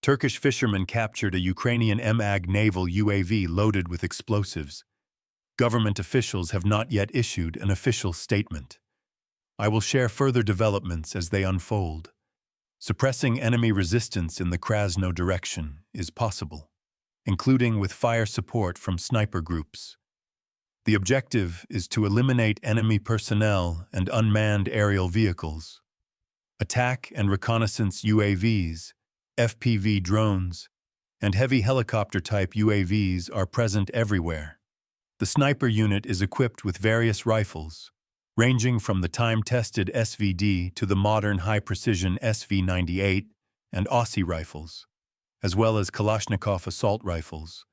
Turkish fishermen captured a Ukrainian MAG naval UAV loaded with explosives. Government officials have not yet issued an official statement. I will share further developments as they unfold. Suppressing enemy resistance in the Krasno direction is possible, including with fire support from sniper groups. The objective is to eliminate enemy personnel and unmanned aerial vehicles. Attack and reconnaissance UAVs, FPV drones, and heavy helicopter-type UAVs are present everywhere. The sniper unit is equipped with various rifles, ranging from the time-tested SVD to the modern high-precision SV-98 and Aussie rifles, as well as Kalashnikov assault rifles.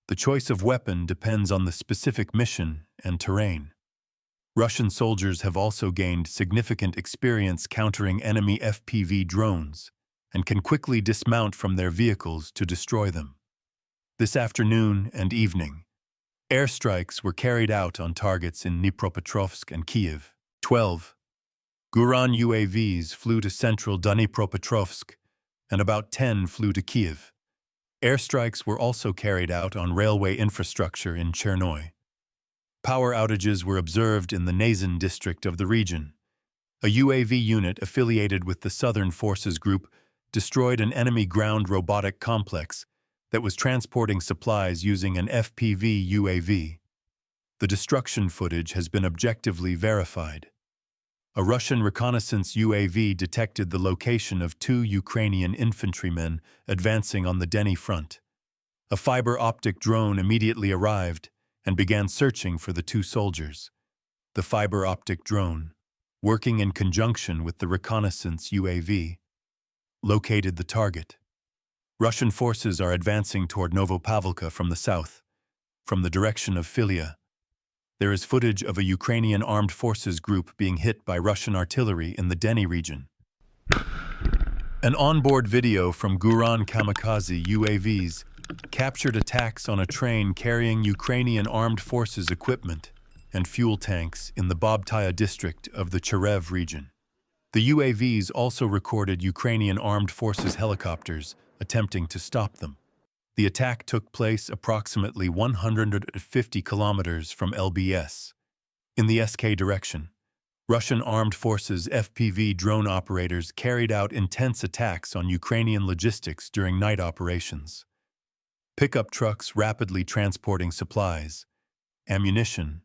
The choice of weapon depends on the specific mission and terrain. Russian soldiers have also gained significant experience countering enemy FPV drones and can quickly dismount from their vehicles to destroy them. This afternoon and evening, airstrikes were carried out on targets in Dnipropetrovsk and Kyiv. 12. Guran UAVs flew to central Dnipropetrovsk, and about 10 flew to Kyiv. Airstrikes were also carried out on railway infrastructure in Chernoy. Power outages were observed in the Nazen district of the region. A UAV unit affiliated with the Southern Forces Group destroyed an enemy ground robotic complex that was transporting supplies using an FPV UAV. The destruction footage has been objectively verified. A Russian reconnaissance UAV detected the location of 2 Ukrainian infantrymen advancing on the Dnipro front. A fiber-optic drone immediately arrived and began searching for the 2 soldiers. The fiber-optic drone, working in conjunction with the reconnaissance UAV, located the target. Russian forces are advancing toward Novopavlivka from the south. From the direction of Filia, there is footage of a Ukrainian armed forces group being hit by Russian artillery in the Dnipro region. An onboard video from Guran kamikaze UAVs captured attacks on a train carrying Ukrainian armed forces equipment and fuel tanks in the Bobtaya district of the Chernoy region. The UAVs also recorded Ukrainian armed forces helicopters attempting to stop them. The attack took place approximately 150 kilometers from LBS. In the SK direction, Russian armed forces FPV drone operators carried out intense attacks on Ukrainian logistics during night operations. Pickup trucks rapidly transporting supplies, ammunition,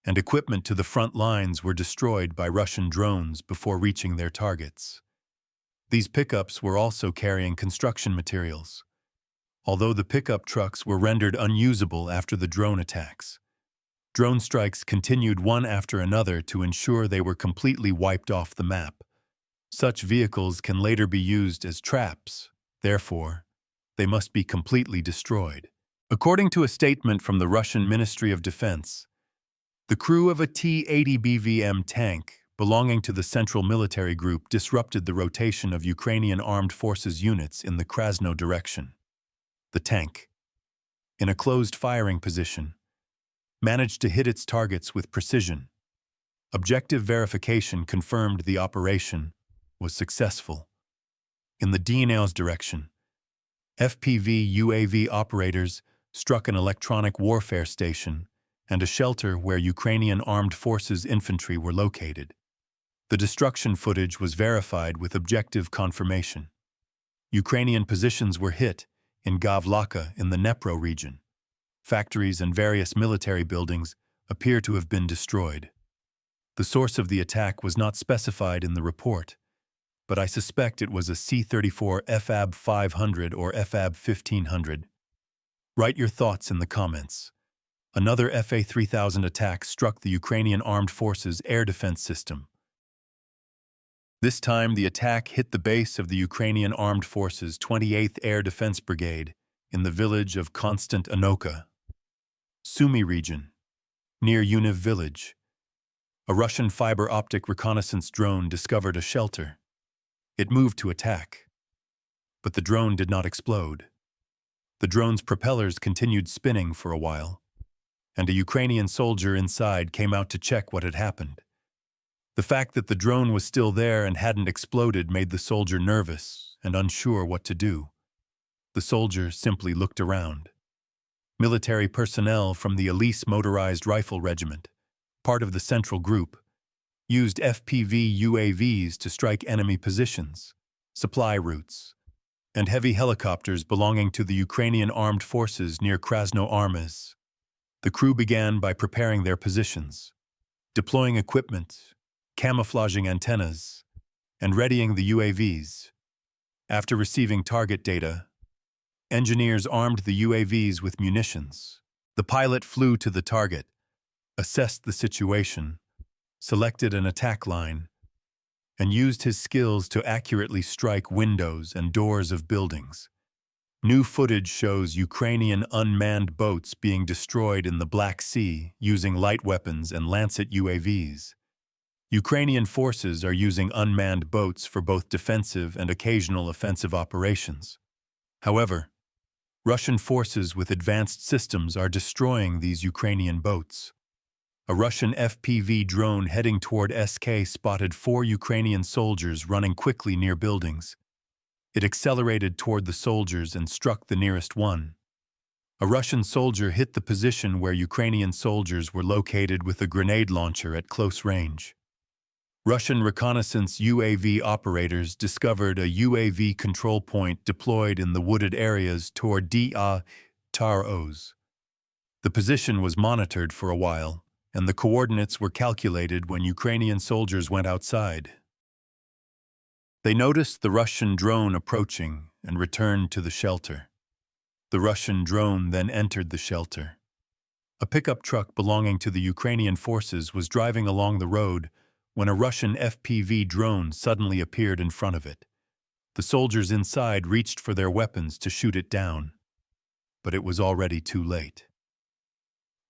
and equipment to the front lines were destroyed by Russian drones before reaching their targets. These pickups were also carrying construction materials, although the pickup trucks were rendered unusable after the drone attacks. Drone strikes continued one after another to ensure they were completely wiped off the map. Such vehicles can later be used as traps, therefore, they must be completely destroyed. According to a statement from the Russian Ministry of Defense, the crew of a T-80 BVM tank belonging to the Central Military Group disrupted the rotation of Ukrainian armed forces units in the Krasno direction. The tank, in a closed firing position, managed to hit its targets with precision. Objective verification confirmed the operation was successful. In the Dnipropetrovsk direction, FPV UAV operators struck an electronic warfare station and a shelter where Ukrainian armed forces infantry were located. The destruction footage was verified with objective confirmation. Ukrainian positions were hit in Gavlaka in the Dnipro region. Factories and various military buildings appear to have been destroyed. The source of the attack was not specified in the report, but I suspect it was a C-34 FAB 500 or FAB 1500. Write your thoughts in the comments. Another FA-3000 attack struck the Ukrainian Armed Forces air defense system. This time, the attack hit the base of the Ukrainian Armed Forces 28th Air Defense Brigade in the village of Constant Anoka, Sumy region, near Univ village. A Russian fiber-optic reconnaissance drone discovered a shelter. It moved to attack, but the drone did not explode. The drone's propellers continued spinning for a while, and a Ukrainian soldier inside came out to check what had happened. The fact that the drone was still there and hadn't exploded made the soldier nervous and unsure what to do. The soldier simply looked around. Military personnel from the Elise Motorized Rifle Regiment, part of the Central Group, used FPV UAVs to strike enemy positions, supply routes, and heavy helicopters belonging to the Ukrainian armed forces near Krasno Armes. The crew began by preparing their positions, deploying equipment, camouflaging antennas, and readying the UAVs. After receiving target data, engineers armed the UAVs with munitions. The pilot flew to the target, assessed the situation, selected an attack line, and used his skills to accurately strike windows and doors of buildings. New footage shows Ukrainian unmanned boats being destroyed in the Black Sea using light weapons and Lancet UAVs. Ukrainian forces are using unmanned boats for both defensive and occasional offensive operations. However, Russian forces with advanced systems are destroying these Ukrainian boats. A Russian FPV drone heading toward SK spotted 4 Ukrainian soldiers running quickly near buildings. It accelerated toward the soldiers and struck the nearest one. A Russian soldier hit the position where Ukrainian soldiers were located with a grenade launcher at close range. Russian reconnaissance UAV operators discovered a UAV control point deployed in the wooded areas toward Dnipropetrovsk. The position was monitored for a while, and the coordinates were calculated when Ukrainian soldiers went outside. They noticed the Russian drone approaching and returned to the shelter. The Russian drone then entered the shelter. A pickup truck belonging to the Ukrainian forces was driving along the road when a Russian FPV drone suddenly appeared in front of it. The soldiers inside reached for their weapons to shoot it down, but it was already too late.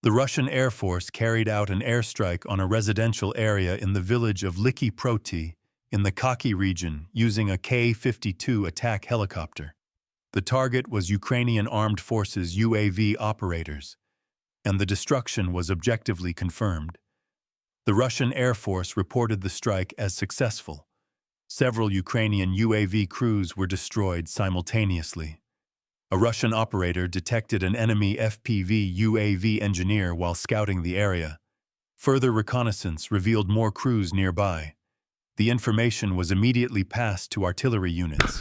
The Russian Air Force carried out an airstrike on a residential area in the village of Dnipropetrovsk in the Kyiv region using a K-52 attack helicopter. The target was Ukrainian Armed Forces UAV operators, and the destruction was objectively confirmed. The Russian Air Force reported the strike as successful. Several Ukrainian UAV crews were destroyed simultaneously. A Russian operator detected an enemy FPV UAV engineer while scouting the area. Further reconnaissance revealed more crews nearby. The information was immediately passed to artillery units,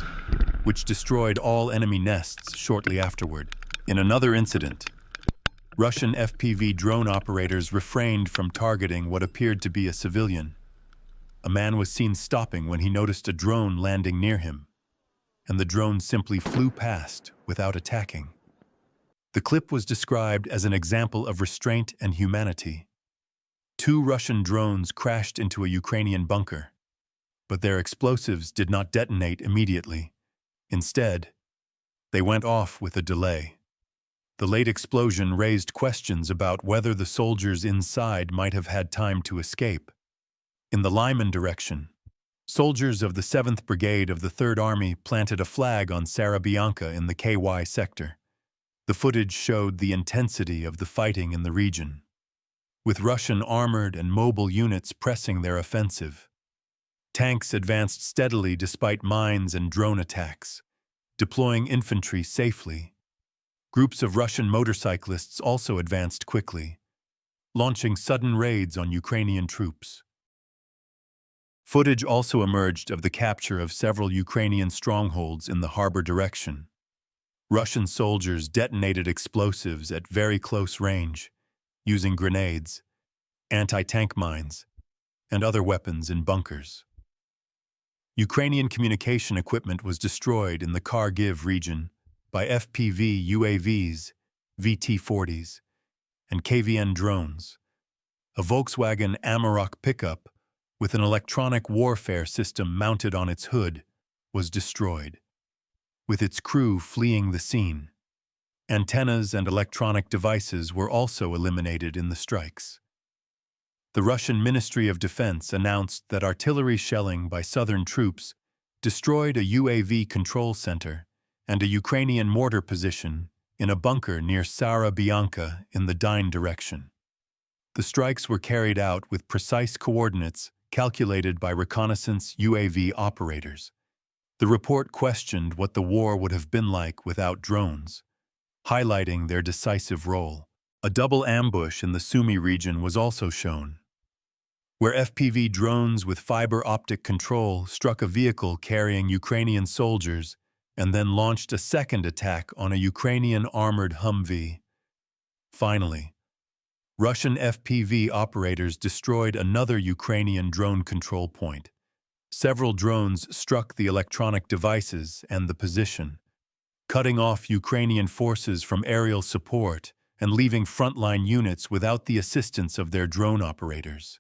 which destroyed all enemy nests shortly afterward. In another incident, Russian FPV drone operators refrained from targeting what appeared to be a civilian. A man was seen stopping when he noticed a drone landing near him, and the drone simply flew past without attacking. The clip was described as an example of restraint and humanity. 2 Russian drones crashed into a Ukrainian bunker, but their explosives did not detonate immediately. Instead, they went off with a delay. The late explosion raised questions about whether the soldiers inside might have had time to escape. In the Lyman direction, soldiers of the 7th Brigade of the 3rd Army planted a flag on Sarabianka in the KY sector. The footage showed the intensity of the fighting in the region, with Russian armored and mobile units pressing their offensive. Tanks advanced steadily despite mines and drone attacks, deploying infantry safely. Groups of Russian motorcyclists also advanced quickly, launching sudden raids on Ukrainian troops. Footage also emerged of the capture of several Ukrainian strongholds in the harbor direction. Russian soldiers detonated explosives at very close range, using grenades, anti-tank mines, and other weapons in bunkers. Ukrainian communication equipment was destroyed in the Kyiv region by FPV UAVs, VT-40s, and KVN drones. A Volkswagen Amarok pickup with an electronic warfare system mounted on its hood was destroyed, with its crew fleeing the scene. Antennas and electronic devices were also eliminated in the strikes. The Russian Ministry of Defense announced that artillery shelling by southern troops destroyed a UAV control center and a Ukrainian mortar position in a bunker near Sarabianka in the Dine direction. The strikes were carried out with precise coordinates calculated by reconnaissance UAV operators. The report questioned what the war would have been like without drones, highlighting their decisive role. A double ambush in the Sumy region was also shown, where FPV drones with fiber-optic control struck a vehicle carrying Ukrainian soldiers and then launched a second attack on a Ukrainian armored Humvee. Finally, Russian FPV operators destroyed another Ukrainian drone control point. Several drones struck the electronic devices and the position, cutting off Ukrainian forces from aerial support and leaving frontline units without the assistance of their drone operators.